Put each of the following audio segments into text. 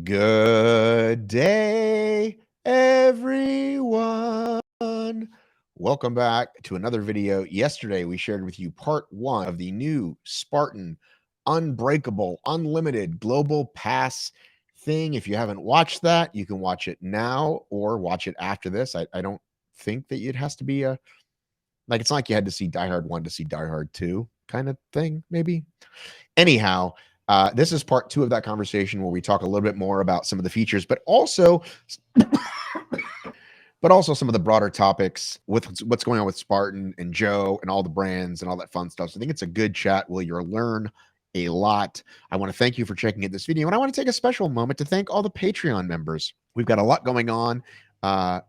Good day, everyone. Welcome back to another video. Yesterday, we shared with you part one of the new Spartan Unbreakable Unlimited Global Pass thing. If you haven't watched that, you can watch it now or watch it after this. I don't think that it has to be it's not like you had to see Die Hard 1 to see Die Hard 2 kind of thing, maybe. Anyhow, this is part two of that conversation where we talk a little bit more about some of the features, but also some of the broader topics with what's going on with Spartan and Joe and all the brands and all that fun stuff. So I think it's a good chat where you'll learn a lot. I want to thank you for checking out this video, and I want to take a special moment to thank all the Patreon members. We've got a lot going on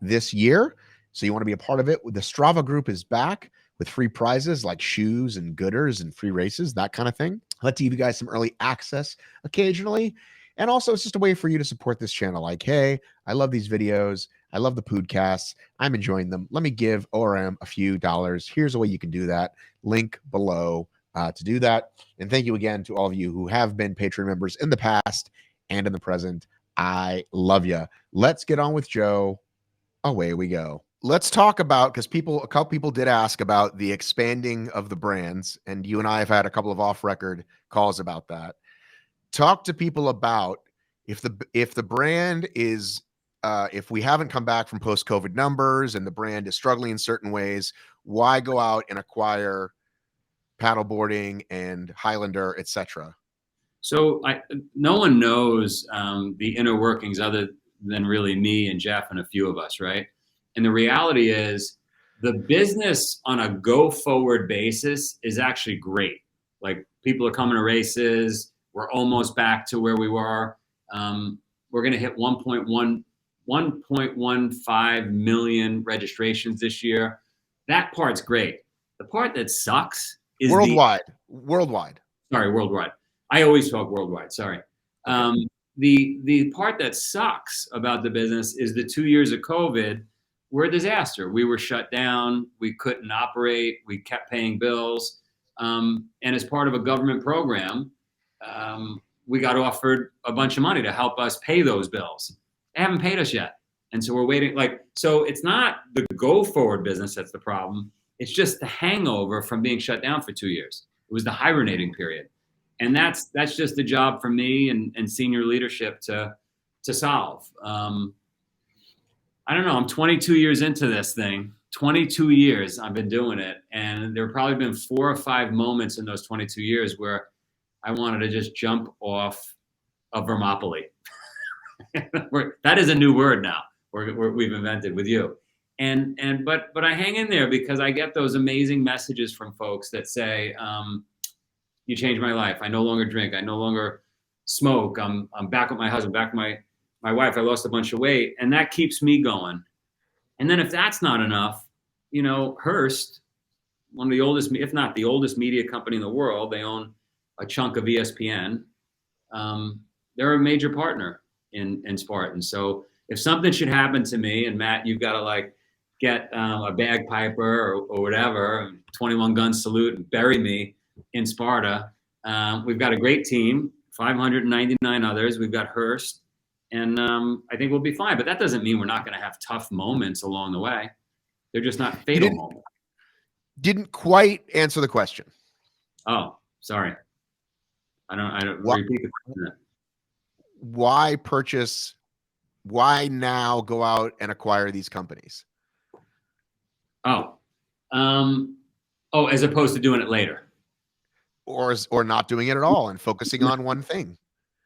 this year, so you want to be a part of it. The Strava group is back with free prizes like shoes and gooders and free races, that kind of thing. I'd like to give you guys some early access occasionally. And also, it's just a way for you to support this channel. Like, hey, I love these videos. I love the podcasts. I'm enjoying them. Let me give ORM a few dollars. Here's a way you can do that. Link below to do that. And thank you again to all of you who have been Patreon members in the past and in the present. I love you. Let's get on with Joe. Away we go. Let's talk about, because a couple people did ask about the expanding of the brands, and you and I have had a couple of off-record calls about that. Talk to people about if the brand is if we haven't come back from post-COVID numbers and the brand is struggling in certain ways, why go out and acquire paddleboarding and Highlander, etc.? So no one knows the inner workings other than really me and Jeff and a few of us, right? And the reality is the business on a go forward basis is actually great. Like, people are coming to races. We're almost back to where we were. We're going to hit 1.15 million registrations this year. That part's great. The part that sucks is worldwide. Sorry, worldwide. I always talk worldwide. Sorry. The part that sucks about the business is the 2 years of COVID were a disaster. We were shut down. We couldn't operate. We kept paying bills. And as part of a government program, we got offered a bunch of money to help us pay those bills. They haven't paid us yet. And so we're waiting. So it's not the go forward business that's the problem. It's just the hangover from being shut down for 2 years. It was the hibernating period. And that's just the job for me and senior leadership to solve. I don't know. I'm 22 years into this thing. 22 years I've been doing it. And there have probably been 4 or 5 moments in those 22 years where I wanted to just jump off a Vermopoly. That is a new word now we've invented with you. But I hang in there because I get those amazing messages from folks that say, you changed my life. I no longer drink. I no longer smoke. I'm back with my husband, back with my wife. I lost a bunch of weight, and that keeps me going. And then if that's not enough, Hearst, one of the oldest, if not the oldest media company in the world, they own a chunk of ESPN. They're a major partner in Spartan. So if something should happen to me, and Matt, you've got to get a bagpiper or whatever, 21 gun salute and bury me in Sparta. We've got a great team, 599 others. We've got Hearst, and I think we'll be fine. But that doesn't mean we're not going to have tough moments along the way. They're just not fatal moments. Didn't quite answer the question. Oh, sorry. I don't repeat the question. Why purchase? Why now go out and acquire these companies? As opposed to doing it later. Or not doing it at all and focusing on one thing.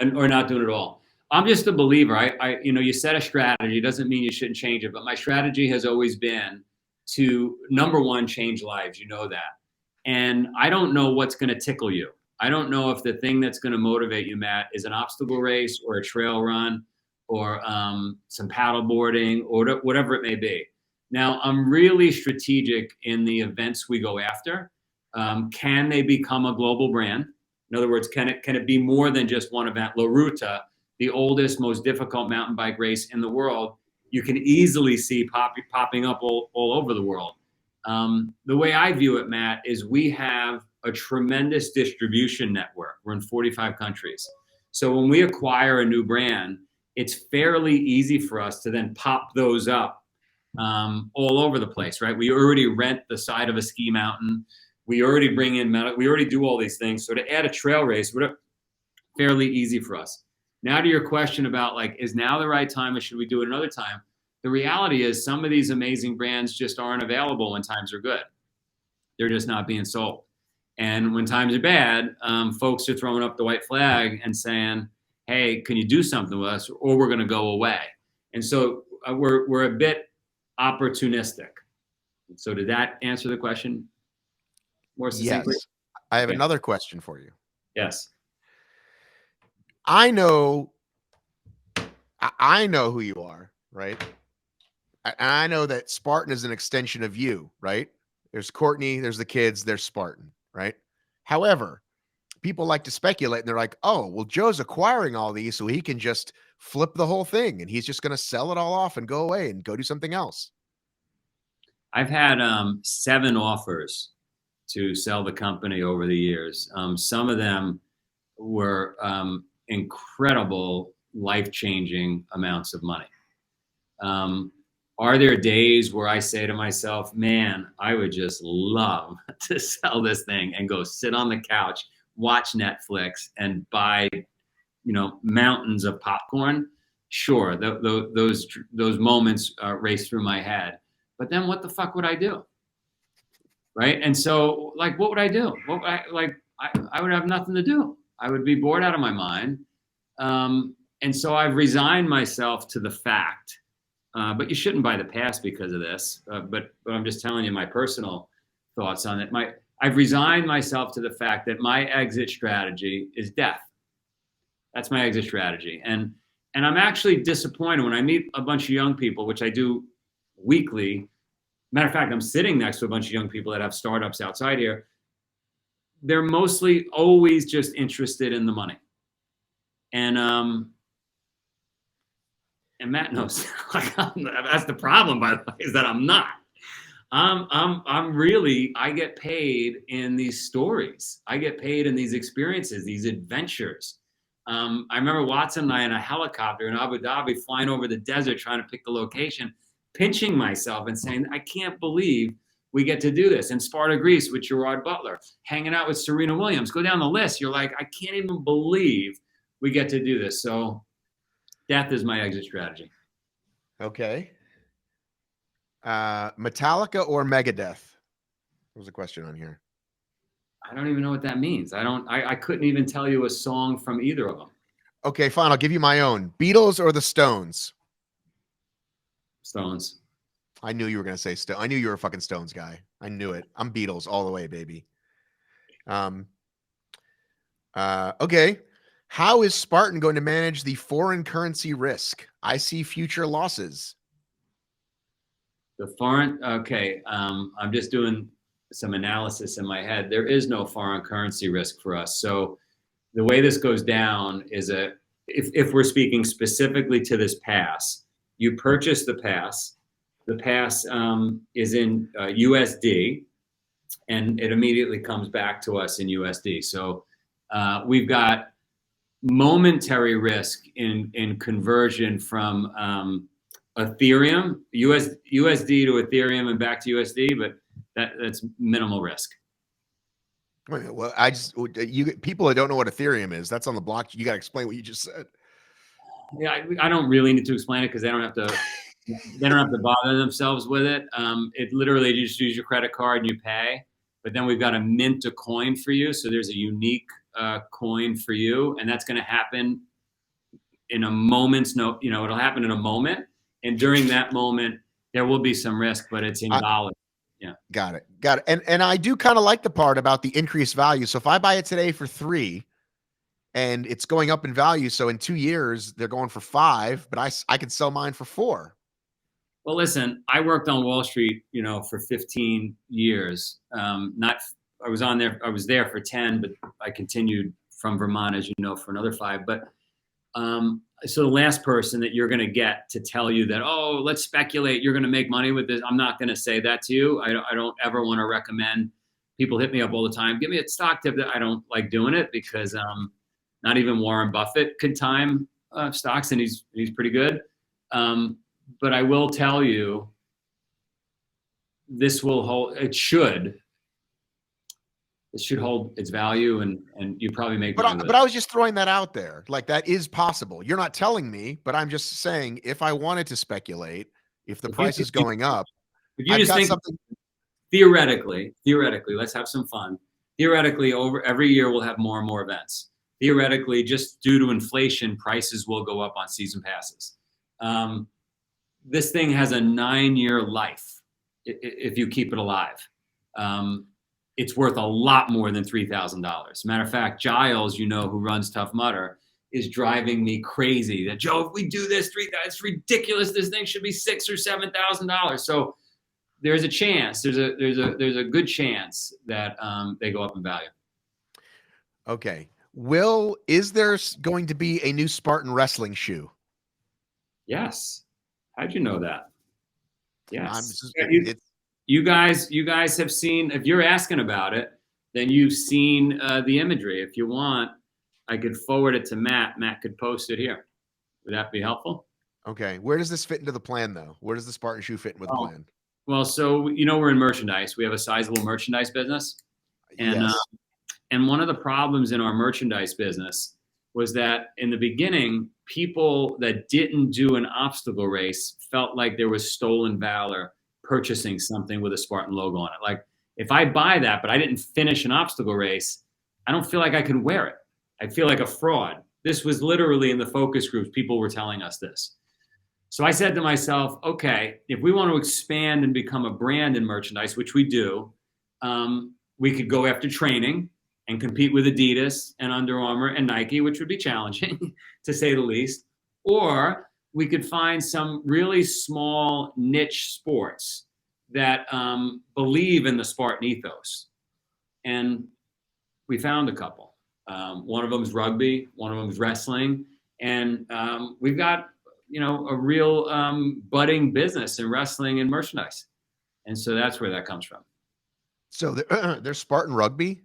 Or not doing it at all. I'm just a believer. You set a strategy. Doesn't mean you shouldn't change it. But my strategy has always been to, number one, change lives. You know that. And I don't know what's going to tickle you. I don't know if the thing that's going to motivate you, Matt, is an obstacle race or a trail run or some paddle boarding or whatever it may be. Now, I'm really strategic in the events we go after. Can they become a global brand? In other words, can it be more than just one event? La Ruta, the oldest, most difficult mountain bike race in the world, you can easily see popping up all over the world. The way I view it, Matt, is we have a tremendous distribution network. We're in 45 countries. So when we acquire a new brand, it's fairly easy for us to then pop those up all over the place, right? We already rent the side of a ski mountain. We already bring in metal. We already do all these things. So to add a trail race would fairly easy for us. Now to your question about like, is now the right time or should we do it another time? The reality is some of these amazing brands just aren't available when times are good. They're just not being sold. And when times are bad, folks are throwing up the white flag and saying, hey, can you do something with us or we're going to go away? And so we're a bit opportunistic. So did that answer the question more succinctly? Yes. I have Okay. another question for you. Yes. I know who you are, right? I know that Spartan is an extension of you, right? There's Courtney, there's the kids, there's Spartan, right? However, people like to speculate and they're like, oh, well, Joe's acquiring all these so he can just flip the whole thing and he's just going to sell it all off and go away and go do something else. I've had 7 offers to sell the company over the years. Some of them were incredible, life-changing amounts of money. Are there days where I say to myself, man, I would just love to sell this thing and go sit on the couch, watch Netflix and buy, mountains of popcorn? Sure. Those moments race through my head, but then what the fuck would I do? Right. And so like, what would I do? I would have nothing to do. I would be bored out of my mind. And so I've resigned myself to the fact, but you shouldn't buy the past because of this. But I'm just telling you my personal thoughts on it. I've resigned myself to the fact that my exit strategy is death. That's my exit strategy. And I'm actually disappointed when I meet a bunch of young people, which I do weekly. Matter of fact, I'm sitting next to a bunch of young people that have startups outside here. They're mostly always just interested in the money. And Matt knows that's the problem, by the way, is that I'm not. I'm really, I get paid in these stories. I get paid in these experiences, these adventures. I remember Watson and I in a helicopter in Abu Dhabi flying over the desert trying to pick the location, pinching myself and saying, I can't believe we get to do this. And Sparta, Greece with Gerard Butler, hanging out with Serena Williams. Go down the list. You're like, I can't even believe we get to do this. So death is my exit strategy. Okay. Metallica or Megadeth? There was a question on here. I don't even know what that means. I couldn't even tell you a song from either of them. Okay, fine. I'll give you my own. Beatles or the Stones? Stones. I knew you were going to say Stones. I knew you were a fucking Stones guy. I knew it. I'm Beatles all the way, baby. Okay. How is Spartan going to manage the foreign currency risk? I see future losses. The foreign, okay. I'm just doing some analysis in my head. There is no foreign currency risk for us. So the way this goes down is if we're speaking specifically to this pass, you purchase the pass. The pass is in USD, and it immediately comes back to us in USD. So we've got momentary risk in conversion from Ethereum, USD to Ethereum and back to USD, but that's minimal risk. Well, people that don't know what Ethereum is, that's on the block. You got to explain what you just said. Yeah, I don't really need to explain it because they don't have to. They don't have to bother themselves with it. It literally, you just use your credit card and you pay. But then we've got to mint a coin for you. So there's a unique coin for you, and that's going to happen in a moment's it'll happen in a moment. And during that moment, there will be some risk, but it's in dollars. Yeah. Got it. And I do kind of like the part about the increased value. So if I buy it today for 3 and it's going up in value, so in 2 years they're going for 5, but I could sell mine for 4. Well, listen, I worked on Wall Street, for 15 years. I was there for 10, but I continued from Vermont, as you know, for another 5. But so the last person that you're going to get to tell you that, oh, let's speculate, you're going to make money with this, I'm not going to say that to you. I don't ever want to recommend. People hit me up all the time, give me a stock tip. That I don't like doing it because not even Warren Buffett could time stocks, and he's pretty good. But I will tell you, this will hold. It should hold its value, and you probably make money with it. But I was just throwing that out there. Like, that is possible. You're not telling me, but I'm just saying, if I wanted to speculate, if the price is going up, if you I've just got think something. theoretically, let's have some fun. Theoretically, over every year we'll have more and more events. Theoretically, just due to inflation, prices will go up on season passes. This thing has a 9-year life if you keep it alive. It's worth a lot more than $3,000. Matter of fact, Giles, who runs Tough Mudder, is driving me crazy. That, Joe, if we do this, it's ridiculous. This thing should be $6,000 or $7,000. So there's a chance. There's a good chance that they go up in value. Okay. Is there going to be a new Spartan wrestling shoe? Yes. How'd you know that? Yes. You guys have seen, if you're asking about it, then you've seen the imagery. If you want, I could forward it to Matt. Matt could post it here. Would that be helpful? Okay. Where does this fit into the plan, though? Where does the Spartan shoe fit in with the plan? Well, so, we're in merchandise. We have a sizable merchandise business. And, yes. And one of the problems in our merchandise business was that in the beginning, people that didn't do an obstacle race felt like there was stolen valor purchasing something with a Spartan logo on it. Like, if I buy that, but I didn't finish an obstacle race, I don't feel like I can wear it. I feel like a fraud. This was literally in the focus groups. People were telling us this. So I said to myself, okay, if we want to expand and become a brand in merchandise, which we do, we could go after training and compete with Adidas and Under Armour and Nike, which would be challenging to say the least. Or we could find some really small niche sports that believe in the Spartan ethos. And we found a couple. One of them is rugby, one of them is wrestling. And we've got, a real budding business in wrestling and merchandise. And so that's where that comes from. So there's Spartan rugby?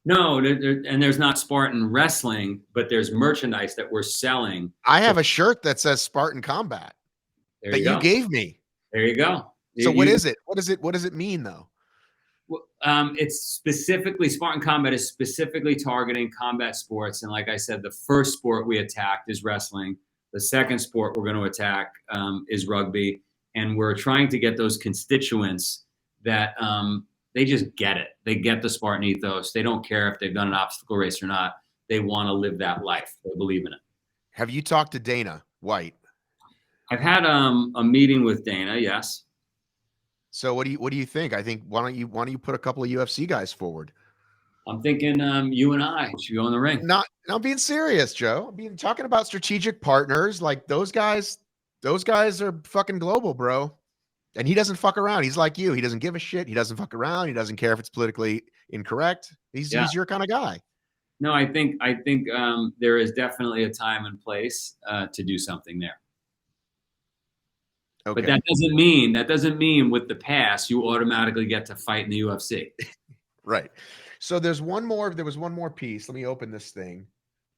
No, and there's not Spartan wrestling, but there's merchandise that we're selling. I have a shirt that says Spartan Combat that you gave me. There you go. So what is it? What does it mean, though? It's specifically, Spartan Combat is specifically targeting combat sports. And like I said, the first sport we attacked is wrestling. The second sport we're going to attack is rugby. And we're trying to get those constituents that they just get it. They get the Spartan ethos. They don't care if they've done an obstacle race or not. They want to live that life. They believe in it. Have you talked to Dana White? I've had a meeting with Dana. Yes. So what do you think? I think why don't you put a couple of UFC guys forward? I'm thinking you and I should go in the ring. Not being serious, Joe. Talking about strategic partners. Like, those guys are fucking global, bro. And he doesn't fuck around. He's like you. He doesn't give a shit. He doesn't fuck around. He doesn't care if it's politically incorrect. He's your kind of guy. No, I think there is definitely a time and place to do something there. Okay. But that doesn't mean with the pass you automatically get to fight in the UFC. Right. So there was one more piece. Let me open this thing.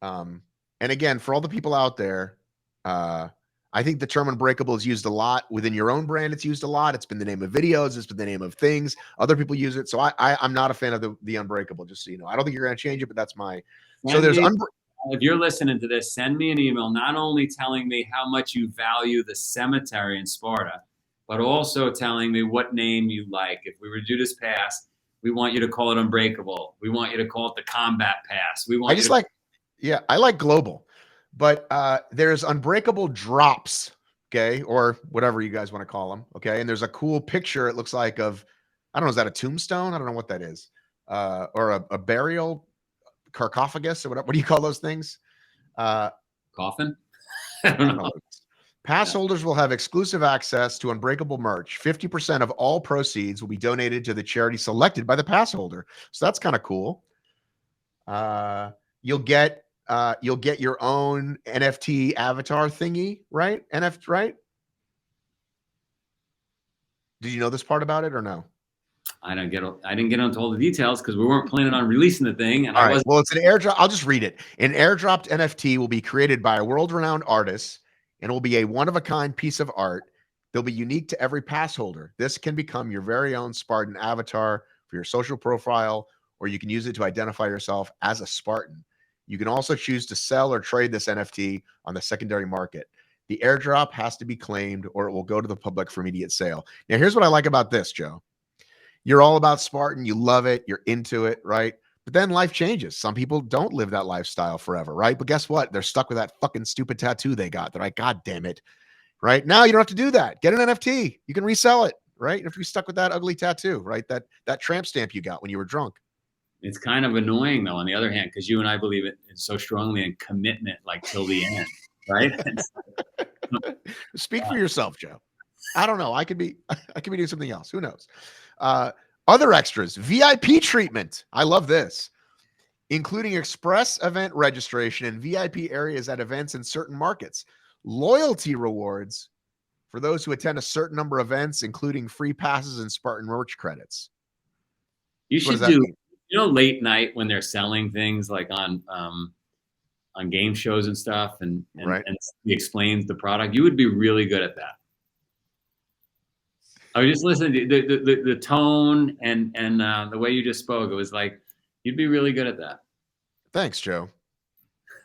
And again, for all the people out there, I think the term Unbreakable is used a lot within your own brand. It's used a lot. It's been the name of videos. It's been the name of things. Other people use it. So I'm not a fan of the Unbreakable, just so you know. I don't think you're going to change it, but that's my. So there's if you're listening to this, send me an email, not only telling me how much you value the cemetery in Sparta, but also telling me what name you like. If we were to do this pass, we want you to call it Unbreakable. We want you to call it the Combat Pass. I like Global. But there's Unbreakable drops, okay, or whatever you guys want to call them, okay? And there's a cool picture, it looks like, of, I don't know, is that a tombstone? I don't know what that is. Or a burial sarcophagus, or what do you call those things? Coffin? I don't know. Pass holders will have exclusive access to Unbreakable merch. 50% of all proceeds will be donated to the charity selected by the pass holder. So that's kind of cool. You'll get your own NFT avatar thingy, right? Right? Did you know this part about it or no? I didn't get into all the details because we weren't planning on releasing the thing, and All I right. wasn't. Well, it's an airdrop. I'll just read it. An airdropped NFT will be created by a world-renowned artist and will be a one-of-a-kind piece of art. They'll be unique to every pass holder. This can become your very own Spartan avatar for your social profile, or you can use it to identify yourself as a Spartan. You can also choose to sell or trade this NFT on the secondary market. The airdrop has to be claimed or it will go to the public for immediate sale. Now, here's what I like about this, Joe. You're all about Spartan. You love it. You're into it, right? But then life changes. Some people don't live that lifestyle forever, right? But guess what? They're stuck with that fucking stupid tattoo they got. They're like, God damn it. Right now, you don't have to do that. Get an NFT. You can resell it, right? If you're stuck with that ugly tattoo, right? That tramp stamp you got when you were drunk. It's kind of annoying though, on the other hand, because you and I believe it so strongly in commitment, like till the end, right? Speak for yourself, Joe. I don't know. I could be doing something else. Who knows? Other extras, VIP treatment. I love this, including express event registration and VIP areas at events in certain markets. Loyalty rewards for those who attend a certain number of events, including free passes and Spartan merch credits. You What does should that do, mean? late night when they're selling things like on game shows and stuff, and Right. he explains the product. You would be really good at that. I was just listening to the tone and the way you just spoke. It was like you'd be really good at that. Thanks, Joe.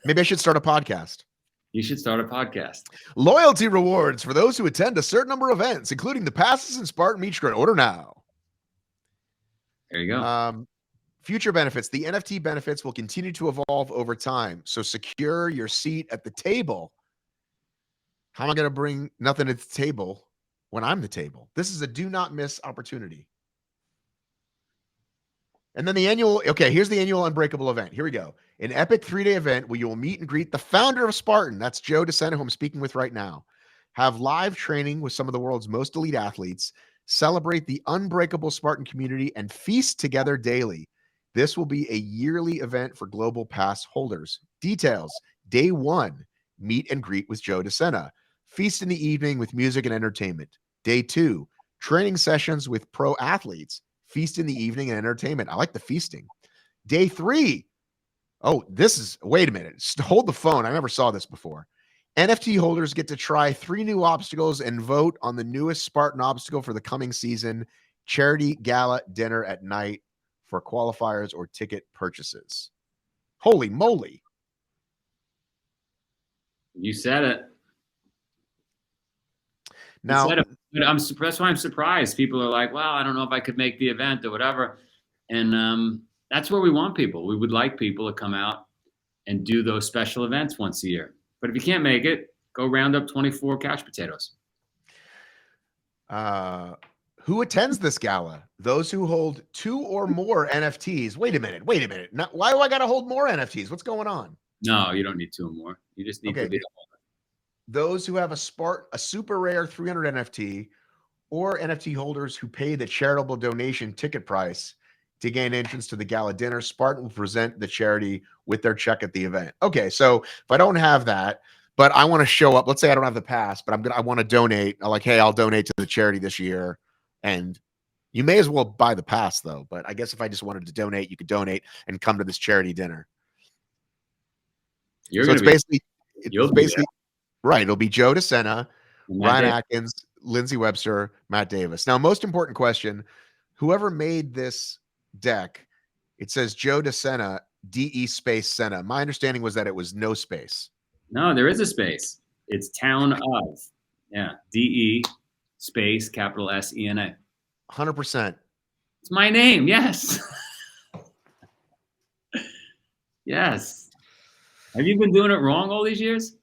Maybe I should start a podcast. You should start a podcast. Loyalty rewards for those who attend a certain number of events, including the passes and Spartan Meet Credit. Order now. There you go. Future benefits. The NFT benefits will continue to evolve over time. So secure your seat at the table. How am I going to bring nothing to the table when I'm the table? This is a do not miss opportunity. And then here's the annual Unbreakable event. Here we go. An epic 3-day event where you will meet and greet the founder of Spartan. That's Joe DeSena, who I'm speaking with right now. Have live training with some of the world's most elite athletes. Celebrate the Unbreakable Spartan community and feast together daily. This will be a yearly event for Global Pass holders. Details. Day 1, meet and greet with Joe DeSena. Feast in the evening with music and entertainment. Day 2, training sessions with pro athletes. Feast in the evening and entertainment. I like the feasting. Day 3. Oh, wait a minute. Hold the phone. I never saw this before. NFT holders get to try 3 new obstacles and vote on the newest Spartan obstacle for the coming season. Charity gala dinner at night for qualifiers or ticket purchases. Holy moly. You said it. Now, that's why I'm surprised. People are like, well, I don't know if I could make the event or whatever. And that's where we want people. We would like people to come out and do those special events once a year. But if you can't make it, go round up 24 couch potatoes. who attends this gala? Those who hold 2 or more NFTs. Wait a minute. Now, why do I got to hold more NFTs? What's going on? No, you don't need 2 or more. You just need to be. Those who have a super rare 300 NFT, or NFT holders who pay the charitable donation ticket price to gain entrance to the gala dinner. Spartan will present the charity with their check at the event. Okay, so if I don't have that, but I want to show up, let's say I don't have the pass, but I want to donate. I'm like, hey, I'll donate to the charity this year. And you may as well buy the pass though. But I guess if I just wanted to donate, you could donate and come to this charity dinner. It's basically right. It'll be Joe DeSena, Ryan Atkins, Lindsay Webster, Matt Davis. Now, most important question, whoever made this deck, it says Joe DeSena, DE space Sena. My understanding was that it was no space. No, there is a space. It's town of. Yeah. DE space capital SENA. 100%. It's my name. Yes. Yes. Have you been doing it wrong all these years?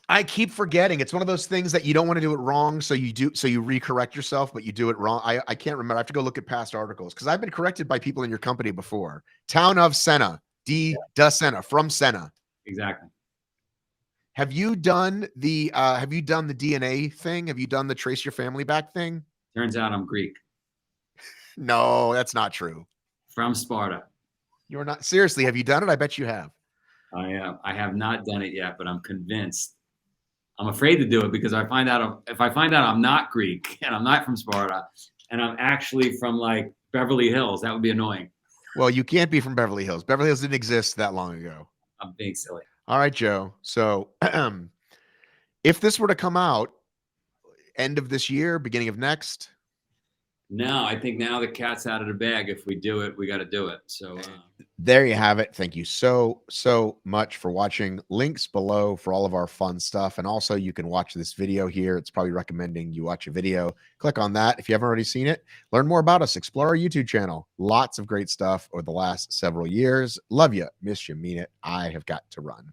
I keep forgetting. It's one of those things that you don't want to do it wrong, so you recorrect yourself, but you do it wrong. I can't remember. I have to go look at past articles because I've been corrected by people in your company before. Town of Sena, Sena, from Sena. Exactly. Have you done the DNA thing? Have you done the trace your family back thing? Turns out I'm Greek. No, that's not true. From Sparta. You're not. Seriously, have you done it? I bet you have. I have not done it yet, but I'm convinced. I'm afraid to do it because if I find out I'm not Greek and I'm not from Sparta and I'm actually from like Beverly Hills. That would be annoying. Well, you can't be from Beverly Hills. Beverly Hills didn't exist that long ago. I'm being silly. All right, Joe. So if this were to come out end of this year, beginning of next, No, I think now the cat's out of the bag. If we do it, we got to do it. So there you have it. Thank you so much for watching. Links below for all of our fun stuff. And also you can watch this video here. It's probably recommending you watch a video. Click on that if you haven't already seen it. Learn more about us. Explore our YouTube channel. Lots of great stuff over the last several years. Love you. Miss you. Mean it. I have got to run.